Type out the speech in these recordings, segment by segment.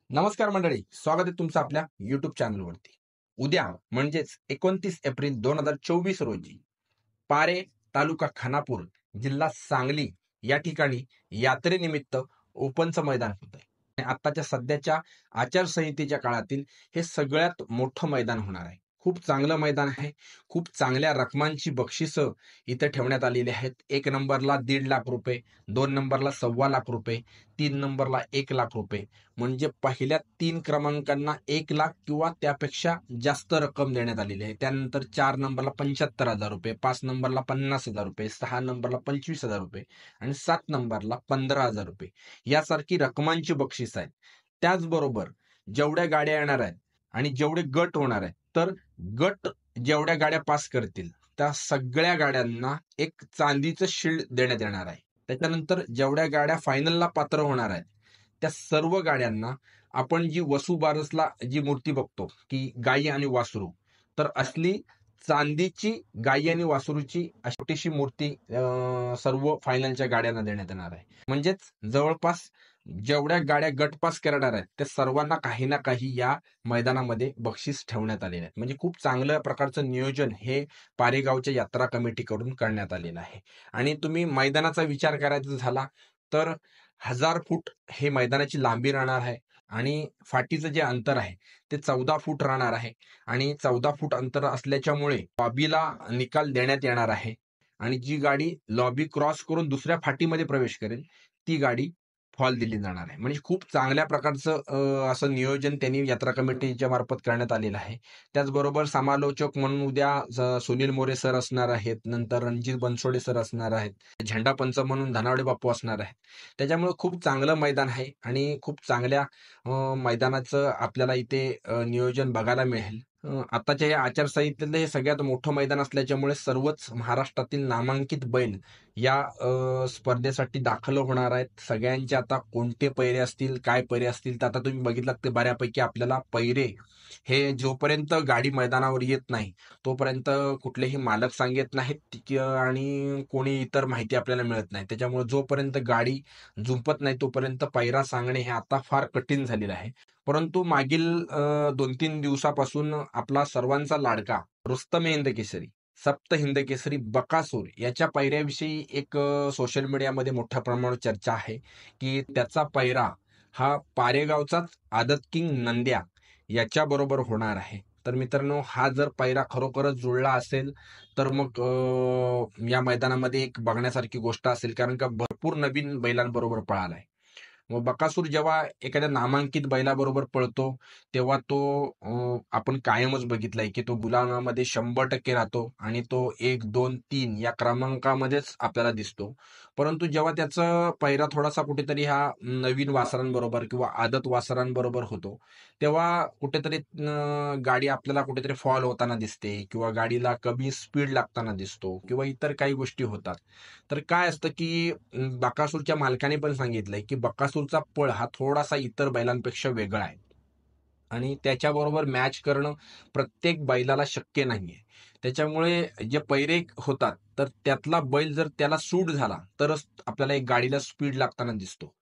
नमस्कार मंडळी, स्वागत आहे तुमचं आपल्या युट्यूब चॅनलवरती. उद्या म्हणजेच 29 एप्रिल 2024 रोजी पारे, तालुका खानापूर, जिल्हा सांगली या ठिकाणी यात्रेनिमित्त ओपनचं मैदान होत आहे. आणि आत्ताच्या सध्याच्या आचारसंहितेच्या काळातील हे सगळ्यात मोठं मैदान होणार आहे. खूप चांगलं मैदान आहे. खूप चांगल्या रकमांची बक्षिसं इथे ठेवण्यात आलेली आहेत. 1 नंबरला ₹1.5 लाख, 2 नंबरला ₹1.25 लाख, 3 नंबरला ₹1 लाख. म्हणजे पहिल्या 3 क्रमांकांना 1 लाख किंवा त्यापेक्षा जास्त रक्कम देण्यात आलेली आहे. त्यानंतर 4 नंबरला ₹75,000, 5 नंबरला ₹50,000, 6 नंबरला ₹25,000 आणि 7 नंबरला ₹15,000 यासारखी रकमांची बक्षीस आहेत. त्याचबरोबर जेवढ्या गाड्या येणार आहेत आणि जेवढे गट होणार आहेत, तर गट जेवढ्या गाड्या पास करतील त्या सगळ्या गाड्यांना एक चांदीचं शील्ड देण्यात येणार आहे. त्याच्यानंतर जेवढ्या गाड्या फायनलला पात्र होणार आहेत त्या सर्व गाड्यांना आपण जी वसुबारसला जी मूर्ती बघतो की गाई आणि वासरू, तर असली चांदीची गाई आणि वासरूची अशी छोटीशी मूर्ती सर्व फायनलच्या गाड्यांना देण्यात येणार आहे. म्हणजेच जवळपास जेवढ्या गाड्या गट पास करणार आहेत त्या सर्वांना काही ना काही या मैदानामध्ये बक्षीस ठेवण्यात आलेले आहेत. म्हणजे खूप चांगल्या प्रकारचं नियोजन हे पारेगावच्या यात्रा कमिटीकडून करण्यात आलेलं आहे. आणि तुम्ही मैदानाचा विचार करायचा झाला तर 1000 फूट हे मैदानाची लांबी राहणार आहे आणि फाटीचं जे अंतर आहे ते 14 फूट राहणार आहे. आणि 14 फूट अंतर असल्याच्यामुळे लॉबीला निकाल देण्यात येणार आहे. आणि जी गाडी लॉबी क्रॉस करून दुसऱ्या फाटीमध्ये प्रवेश करेल ती गाडी फॉल दिली जाणार आहे. म्हणजे खूप चांगल्या प्रकारचं असं नियोजन त्यांनी यात्रा कमिटीच्या मार्फत करण्यात आलेलं आहे. त्याचबरोबर समालोचक म्हणून उद्या सुनील मोरे सर असणार आहेत, नंतर रणजित बनसोडे सर असणार आहेत, झेंडा पंच म्हणून धनावडे बापू असणार आहेत. त्याच्यामुळे खूप चांगलं मैदान आहे आणि खूप चांगल्या मैदानाचं आपल्याला इथे नियोजन बघायला मिळेल. आताच्या या आचारसंहितेतलं हे सगळ्यात मोठं मैदान असल्याच्यामुळे सर्वच महाराष्ट्रातील नामांकित बैल या स्पर्धेसाठी दाखल होणार आहेत. सगळ्यांचे आता कोणते पैरे असतील, काय पैरे असतील, तर आता तुम्ही बघितलं ते बऱ्यापैकी आपल्याला पैरे हे जोपर्यंत गाडी मैदानावर येत नाही तोपर्यंत कुठलेही मालक सांगत नाहीत आणि कोणी इतर माहिती आपल्याला मिळत नाही. त्याच्यामुळे जोपर्यंत गाडी झुंपत नाही तोपर्यंत पैरा सांगणे हे आता फार कठीण झालेलं आहे. परंतु मागील 2-3 दिवसापासून आपला सर्वांचा लाडका रुस्तम हिंद केसरी, सप्त हिंद केसरी बकासूर याच्या पैऱ्याविषयी एक सोशल मीडियामध्ये मोठ्या प्रमाणावर चर्चा आहे की त्याचा पैरा हा पारेगावचाच आदत किंग नंद्या याच्या बरोबर होणार आहे. तर मित्रांनो, हा जर पैरा खरोखरच जुळला असेल तर मग या मैदानामध्ये एक बघण्यासारखी गोष्ट असेल, कारण का भरपूर नवीन बैलांबरोबर पळालाय. मग बकासूर जेव्हा एखाद्या नामांकित बैलाबरोबर पळतो तेव्हा तो आपण कायमच बघितलाय की तो गुलामामध्ये 100% राहतो आणि तो 1, 2, 3 या क्रमांकामध्येच आपल्याला दिसतो. परंतु जेव्हा त्याचा पैरा थोडासा कुठेतरी ह्या नवीन वासरांबरोबर किंवा आदत वासरांबरोबर होतो तेव्हा कुठेतरी गाडी आपल्याला कुठेतरी फॉल होताना दिसते किंवा गाडीला कमी स्पीड लागताना दिसतो किंवा इतर काही गोष्टी होतात. तर काय असतं की बकासूरच्या मालकाने पण सांगितलंय की बकासूरचा पळ हा थोडासा इतर बैलांपेक्षा वेगळा आहे आणि त्याच्याबरोबर मॅच करणं प्रत्येक बैलाला शक्य नाहीये. त्याच्यामुळे जे पैरे होतात तर त्यातला बैल जर त्याला सूट झाला तरच आपल्याला एक गाडीला स्पीड लागताना दिसतो.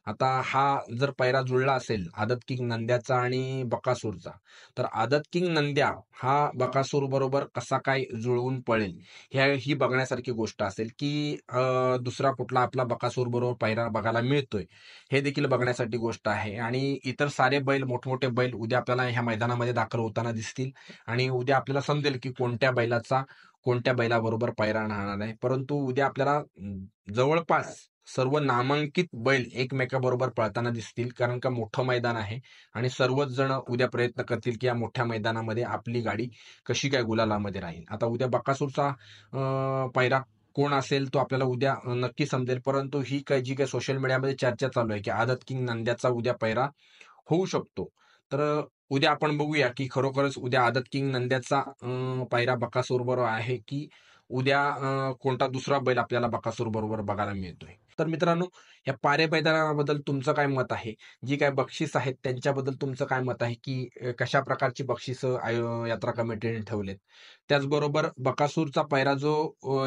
आता हा जर पैरा जुळला असेल आदत किंग नंद्याचा आणि बकासूरचा, तर आदत किंग नंद्या हा बकासूर बरोबर कसा काय जुळवून पळेल ही बघण्यासारखी गोष्ट असेल की दुसरा कुठला आपला बकासूर बरोबर पैरा बघायला मिळतोय हे देखील बघण्यासाठी गोष्ट आहे. आणि इतर सारे बैल, मोठमोठे बैल उद्या आपल्याला ह्या मैदानामध्ये दाखल होताना दिसतील आणि उद्या आपल्याला समजेल की कोणत्या बैलाबरोबर पैरा राहणार आहे. परंतु उद्या आपल्याला जवळपास सर्व नामांकित बैल एकमेकाबरोबर पळताना दिसतील, कारण का मोठं मैदान आहे आणि सर्वच जण उद्या प्रयत्न करतील की या मोठ्या मैदानामध्ये आपली गाडी कशी काय गुलालामध्ये राहील. आता उद्या बकासूरचा पैरा कोण असेल तो आपल्याला उद्या नक्की समजेल. परंतु ही काय जी काय सोशल मीडियामध्ये चर्चा चालू आहे की आदत किंग नंद्याचा उद्या पैरा होऊ शकतो. तर उद्या आपण बघूया की खरोखरच उद्या आदत किंग नंद्याचा पैरा बकासूर बरोबर आहे की उद्या कोणता दुसरा बैल आपल्याला बकासूर बरोबर बघायला मिळतोय. तर मित्रांनो, या पारे मैदानाबद्दल तुमचं काय मत आहे? जी काय बक्षीस आहेत त्यांच्याबद्दल तुमचं काय मत आहे की कशा प्रकारची बक्षिसं यात्रा कमिटीने ठेवलेत त्याचबरोबर बकासूरचा पैरा जो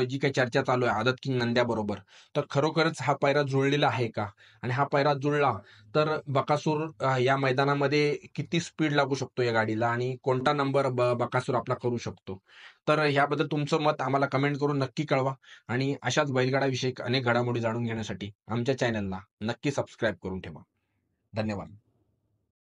जी काही चर्चा चालू आहे आदत किंग नंद्या बरोबर, तर खरोखरच हा पैरा जुळलेला आहे का? आणि हा पैरा जुळला तर बकासूर या मैदानामध्ये किती स्पीड लागू शकतो या गाडीला आणि कोणता नंबर बकासूर आपला करू शकतो? तर ह्याबद्दल तुमचं मत आम्हाला कमेंट करून नक्की कळवा आणि अशाच बैलगाडा विषयक अनेक घडामोडी जाणून घेण्यासाठी आमच्या चॅनलला नक्की सबस्क्राईब करून ठेवा. धन्यवाद.